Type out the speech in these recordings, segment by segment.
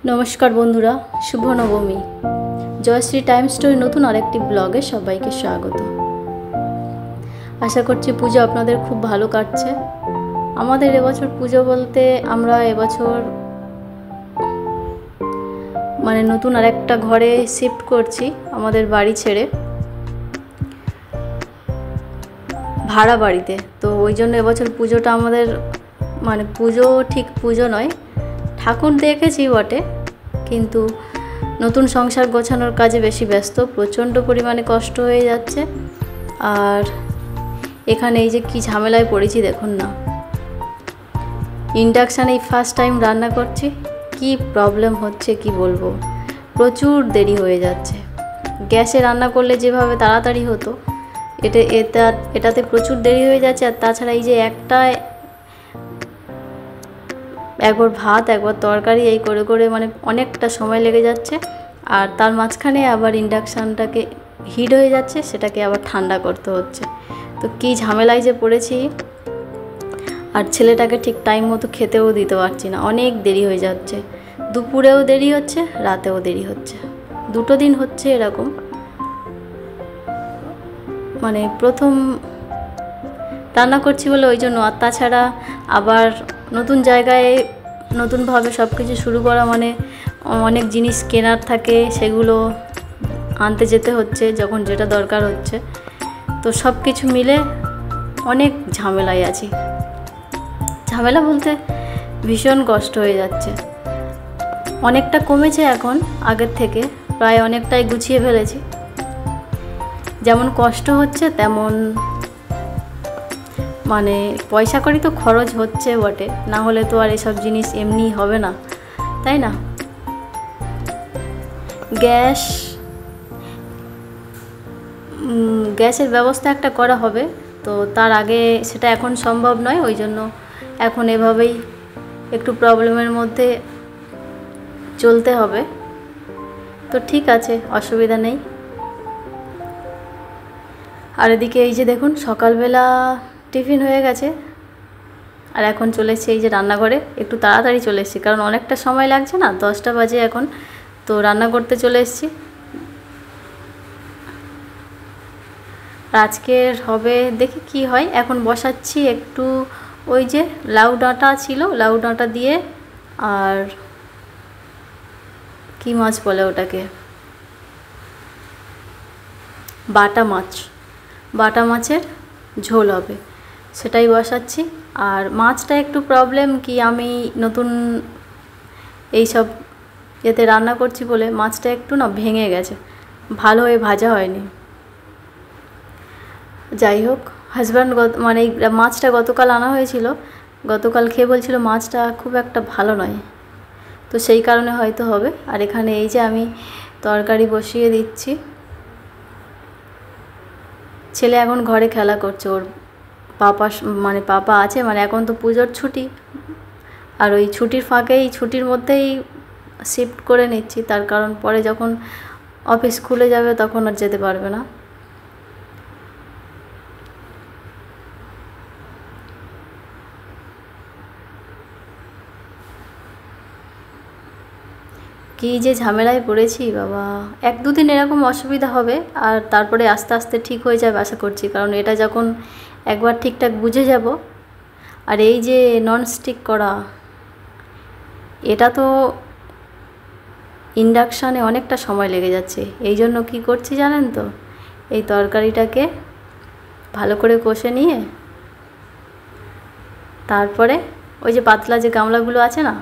নমস্কার বন্ধুরা, শুভ নবমী। জয়শ্রী টাইম স্টোরি নতুন আরেকটি ব্লগে সবাইকে স্বাগত। আশা করছি পুজো আপনাদের খুব ভালো কাটছে। আমাদের এবছর পুজো বলতে আমরা এবছর নতুন আরেকটা ঘরে শিফট করছি, আমাদের বাড়ি ছেড়ে ভাড়া বাড়িতে। তো ওই জন্য এবছর পুজোটা আমাদের পুজো ঠিক পুজো নয়, ঠাকুর দেখেছি বটে, কিন্তু নতুন সংসার গোছানোর কাজে বেশি ব্যস্ত, প্রচণ্ড পরিমাণে কষ্ট হয়ে যাচ্ছে। আর এখানে এই যে কি ঝামেলায় পড়েছি দেখুন না, ইন্ডাকশানে ফার্স্ট টাইম রান্না করছি, কি প্রবলেম হচ্ছে কি বলবো, প্রচুর দেরি হয়ে যাচ্ছে। গ্যাসে রান্না করলে যেভাবে তাড়াতাড়ি হতো এটাতে প্রচুর দেরি হয়ে যাচ্ছে। আর তাছাড়া এই যে একবার ভাত একবার তরকারি এই করে করে অনেকটা সময় লেগে যাচ্ছে। আর তার মাঝখানে আবার ইন্ডাকশানটাকে হিট হয়ে যাচ্ছে, সেটাকে আবার ঠান্ডা করতে হচ্ছে। তো কী ঝামেলায় যে পড়েছি। আর ছেলেটাকে ঠিক টাইম মতো খেতেও দিতে পারছি না, অনেক দেরি হয়ে যাচ্ছে। দুপুরেও দেরি হচ্ছে, রাতেও দেরি হচ্ছে, দুটো দিন হচ্ছে এরকম। প্রথম রান্না করছি বলে ওই জন্য। আর তাছাড়া আবার নতুন জায়গায় নতুনভাবে সব কিছু শুরু করা, অনেক জিনিস কেনার থাকে, সেগুলো আনতে যেতে হচ্ছে যখন যেটা দরকার হচ্ছে। তো সব কিছু মিলে অনেক ঝামেলায় আছি। ঝামেলা বলতে ভীষণ কষ্ট হয়ে যাচ্ছে। অনেকটা কমেছে এখন আগের থেকে, প্রায় অনেকটাই গুছিয়ে ফেলেছি। যেমন কষ্ট হচ্ছে তেমন পয়সা কড়ি তো খরচ হচ্ছে বটে, না হলে তো আর এসব জিনিস এমনি হবে না, তাই না? গ্যাসের ব্যবস্থা একটা করা হবে, তো তার আগে সেটা এখন সম্ভব নয়, ওই জন্য এখন এভাবেই একটু প্রবলেমের মধ্যে চলতে হবে। তো ঠিক আছে, অসুবিধা নেই। আর এদিকে এই যে দেখুন, সকালবেলা টিফিন হয়ে গেছে, আর এখন চলে এসেছি এই যে রান্নাঘরে। একটু তাড়াতাড়ি চলে এসেছি কারণ অনেকটা সময় লাগছে না, 10টা বাজে এখন। তো রান্না করতে চলে এসেছি। আজকের হবে, দেখি কি হয়। এখন বসাচ্ছি একটু ওই যে লাউ ডাঁটা ছিল, লাউ ডাঁটা দিয়ে, আর কি মাছ বলে ওটাকে, বাটা মাছের ঝোল হবে, সেটাই বসাচ্ছি। আর মাছটা একটু প্রবলেম কি, আমি নতুন এইসব এতে রান্না করছি বলে মাছটা একটু ভেঙে গেছে, ভালো হয়ে ভাজা হয়নি। যাই হোক, হাজব্যান্ড এই মাছটা গতকাল আনা হয়েছিল, গতকাল খেয়ে বলছিল মাছটা খুব একটা ভালো নয়, তো সেই কারণে হয়তো হবে। আর এখানে এই যে আমি তরকারি বসিয়ে দিচ্ছি। ছেলে এখন ঘরে খেলা করছে, ওর পাপা আছে, এখন তো পুজোর ছুটি, আর ওই ছুটির ফাঁকেই ছুটির মধ্যেই শিফট করে নিচ্ছি, তার কারণ পরে যখন অফিস খুলে যাবে তখন আর যেতে পারবে না। কী যে ঝামেলায় পড়েছি বাবা, 1-2 দিন এরকম অসুবিধা হবে, আর তারপরে আস্তে আস্তে ঠিক হয়ে যাবে আশা করছি। কারণ এটা যখন একবার ঠিকঠাক বুঝে যাব। আর এই যে ননস্টিক করা, এটা তো ইন্ডাকশানে অনেকটা সময় লেগে যাচ্ছে। এই জন্য কী করছি জানেন তো, এই তরকারিটাকে ভালো করে কষে নিয়ে তারপরে ওই যে পাতলা যে গামলাগুলো আছে না,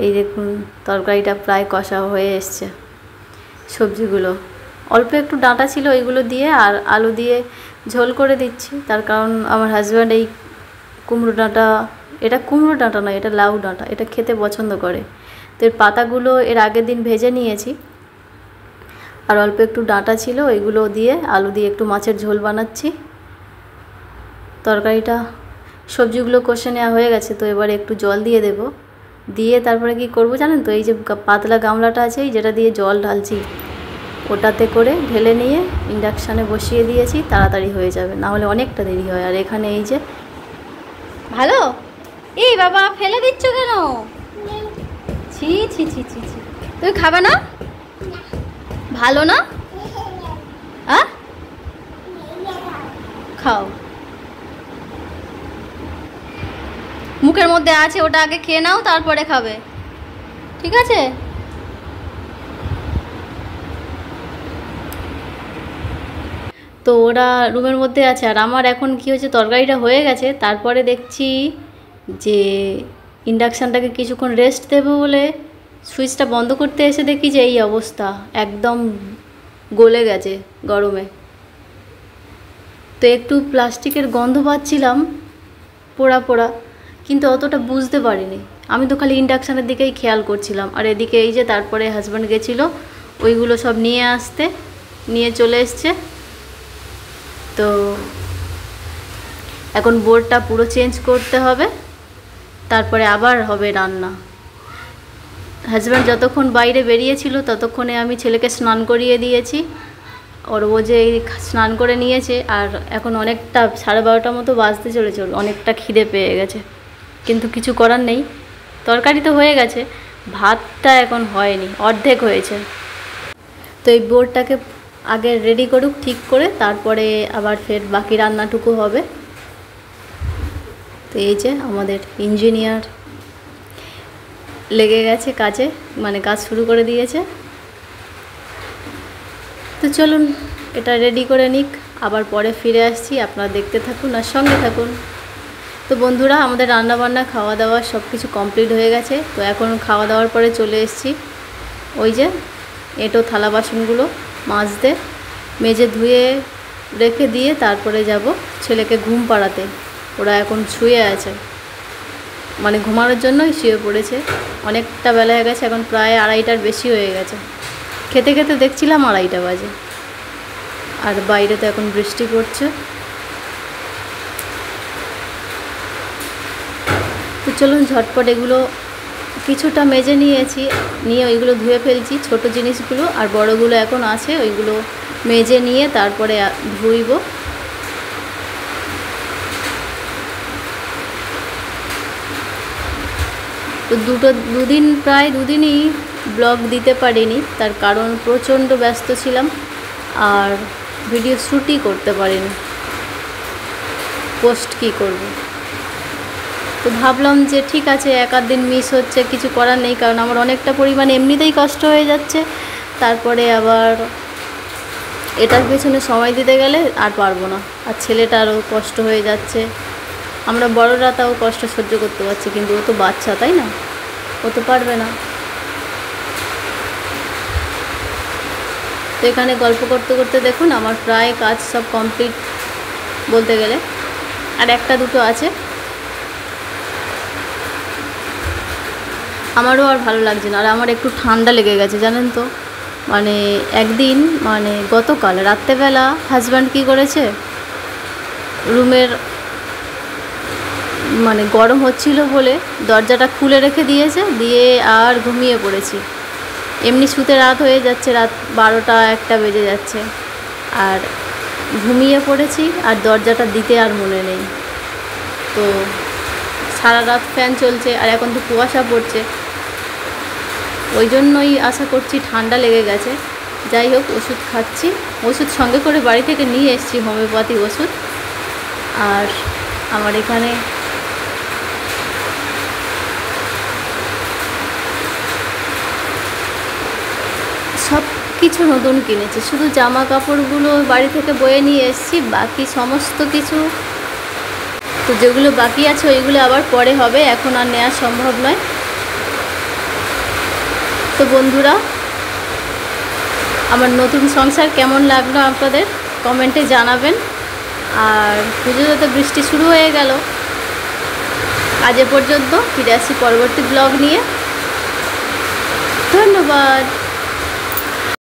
এই দেখুন তরকারিটা প্রায় কষা হয়ে এসছে। সবজিগুলো অল্প একটু ডাঁটা ছিল, ওইগুলো দিয়ে আর আলু দিয়ে ঝোল করে দিচ্ছি। তার কারণ আমার হাজব্যান্ড এই কুমড়ো ডাঁটা, এটা কুমড়ো ডাঁটা নয়, এটা লাউ ডাঁটা, এটা খেতে পছন্দ করে। তো এর পাতাগুলো এর আগের দিন ভেজে নিয়েছি, আর অল্প একটু ডাঁটা ছিল, ওইগুলো দিয়ে আলু দিয়ে একটু মাছের ঝোল বানাচ্ছি। তরকারিটা সবজিগুলো কষে নেওয়া হয়ে গেছে, তো এবারে একটু জল দিয়ে দেব। দিয়ে তারপরে কি করব জানেন তো, এই যে পাতলা গামলাটা আছে, যেটা দিয়ে জল ঢালছি, ওটাতে করে ঢেলে নিয়ে ইন্ডাকশানে বসিয়ে দিয়েছি, তাড়াতাড়ি হয়ে যাবে, না হলে অনেকটা দেরি হয়। আর এখানে এই যে ভালো, এই বাবা ফেলে দিচ্ছ কেন? ছি ছি ছি ছি ছি, তুমি খাবে না? ভালো না? খাও, মুখের মধ্যে আছে, ওটা আগে খেয়ে নাও, তারপরে খাবে, ঠিক আছে? তো ওরা রুমের মধ্যে আছে, আর আমার এখন কি হচ্ছে, তরকারিটা হয়ে গেছে, তারপরে দেখছি যে ইন্ডাকশানটাকে কিছুক্ষণ রেস্ট দেবো বলে সুইচটা বন্ধ করতে এসে দেখি যে এই অবস্থা, একদম গলে গেছে গরমে। তো একটু প্লাস্টিকের গন্ধ পাচ্ছিলাম, পোড়া পোড়া, কিন্তু অতটা বুঝতে পারিনি। আমি তো খালি ইন্ডাকশানের দিকেই খেয়াল করছিলাম। আর এদিকে এই যে তারপরে হাজব্যান্ড গেছিলো ওইগুলো সব নিয়ে চলে এসছে। তো এখন বোর্ডটা পুরো চেঞ্জ করতে হবে, তারপরে আবার হবে রান্না। হাজব্যান্ড যতক্ষণ বাইরে বেরিয়েছিল ততক্ষণে আমি ছেলেকে স্নান করিয়ে দিয়েছি। ওর ও যে স্নান করে নিয়েছে, আর এখন অনেকটা 12:30 মতো বাজতে চলেছে, অনেকটা খিদে পেয়ে গেছে, কিন্তু কিছু করার নেই। তরকারি তো হয়ে গেছে, ভাতটা এখন হয়নি, অর্ধেক হয়েছে। তো এই বোর্ডটাকে আগে রেডি করুক ঠিক করে, তারপরে আবার ফের বাকি রান্নাটুকু হবে। তো এই যে আমাদের ইঞ্জিনিয়ার লেগে গেছে কাজে, মানে কাজ শুরু করে দিয়েছে। তো চলুন এটা রেডি করে নিক, আবার পরে ফিরে আসছি, আপনারা দেখতে থাকুন আর সঙ্গে থাকুন। তো বন্ধুরা, আমাদের রান্নাবান্না খাওয়া দাওয়া সব কিছু কমপ্লিট হয়ে গেছে। তো এখন খাওয়া দাওয়ার পরে চলে এসেছি ওই যে এঁটো থালা বাসনগুলো মাজতে, মেজে ধুয়ে রেখে দিয়ে তারপরে যাব ছেলেকে ঘুম পাড়াতে। ওরা এখন শুয়ে আছে, মানে ঘুমানোর জন্যই শুয়ে পড়েছে। অনেকটা বেলা হয়ে গেছে, এখন প্রায় 2:30টার বেশি হয়ে গেছে। খেতে খেতে দেখছিলাম 2:30 বাজে, আর বাইরে তো এখন বৃষ্টি পড়ছে। তো চলুন ঝটপট এগুলো কিছুটা মেজে নিয়ে ওইগুলো ধুয়ে ফেলছি, ছোট জিনিসগুলো, আর বড়গুলো এখন আছে ওইগুলো মেজে নিয়ে তারপরে ধুইব। তো প্রায় দুদিনই ব্লগ দিতে পারিনি, তার কারণ প্রচণ্ড ব্যস্ত ছিলাম আর ভিডিও শ্যুটই করতে পারিনি, পোস্ট কী করব। তো ভাবলাম যে ঠিক আছে, 1-8 দিন মিস হচ্ছে, কিছু করার নেই, কারণ আমার অনেকটা পরিমাণে এমনিতেই কষ্ট হয়ে যাচ্ছে, তারপরে আবার এটার পেছনে সময় দিতে গেলে আর পারবো না, আর ছেলেটারও কষ্ট হয়ে যাচ্ছে। আমরা বড়রা তাও কষ্ট সহ্য করতে পারছি, কিন্তু ও তো বাচ্চা, তাই না? ও তো পারবে না। তো এখানে গল্প করতে করতে দেখুন আমার প্রায় কাজ সব কমপ্লিট বলতে গেলে, আর 1-2 আছে। আমারও আর ভালো লাগছে না, আর আমার একটু ঠান্ডা লেগে গেছে জানেন তো। মানে একদিন, মানে গতকাল রাত্রেবেলা হাজব্যান্ড কী করেছে, রুমের মানে গরম হচ্ছিল বলে দরজাটা খুলে রেখে দিয়েছে, দিয়ে আর ঘুমিয়ে পড়েছি। এমনি শুতে রাত হয়ে যাচ্ছে, রাত 12টা-1টা বেজে যাচ্ছে, আর ঘুমিয়ে পড়েছি, আর দরজাটা দিতে আর মনে নেই। তো সারা রাত ফ্যান চলছে, আর এখন তো কুয়াশা পড়ছে, ওই জন্যই আশা করছি ঠান্ডা লেগে গেছে। যাই হোক, ওষুধ খাচ্ছি, ওষুধ সঙ্গে করে বাড়ি থেকে নিয়ে এসেছি, হোমিওপ্যাথি ওষুধ। আর আমার এখানে সব কিছু নতুন কিনেছি, শুধু জামা কাপড়গুলো বাড়ি থেকে বয়ে নিয়ে এসেছি, বাকি সমস্ত কিছু তো যেগুলো বাকি আছে ওইগুলো আবার পরে হবে, এখন আর নেওয়া সম্ভব নয়। তো বন্ধুরা, আমার নতুন সংসার কেমন লাগলো আপনাদের কমেন্টে জানাবেন। আর পুজোতে বৃষ্টি শুরু হয়ে গেল, আজ এ পর্যন্ত, ফিরে আসছি পরবর্তী ব্লগ নিয়ে। ধন্যবাদ।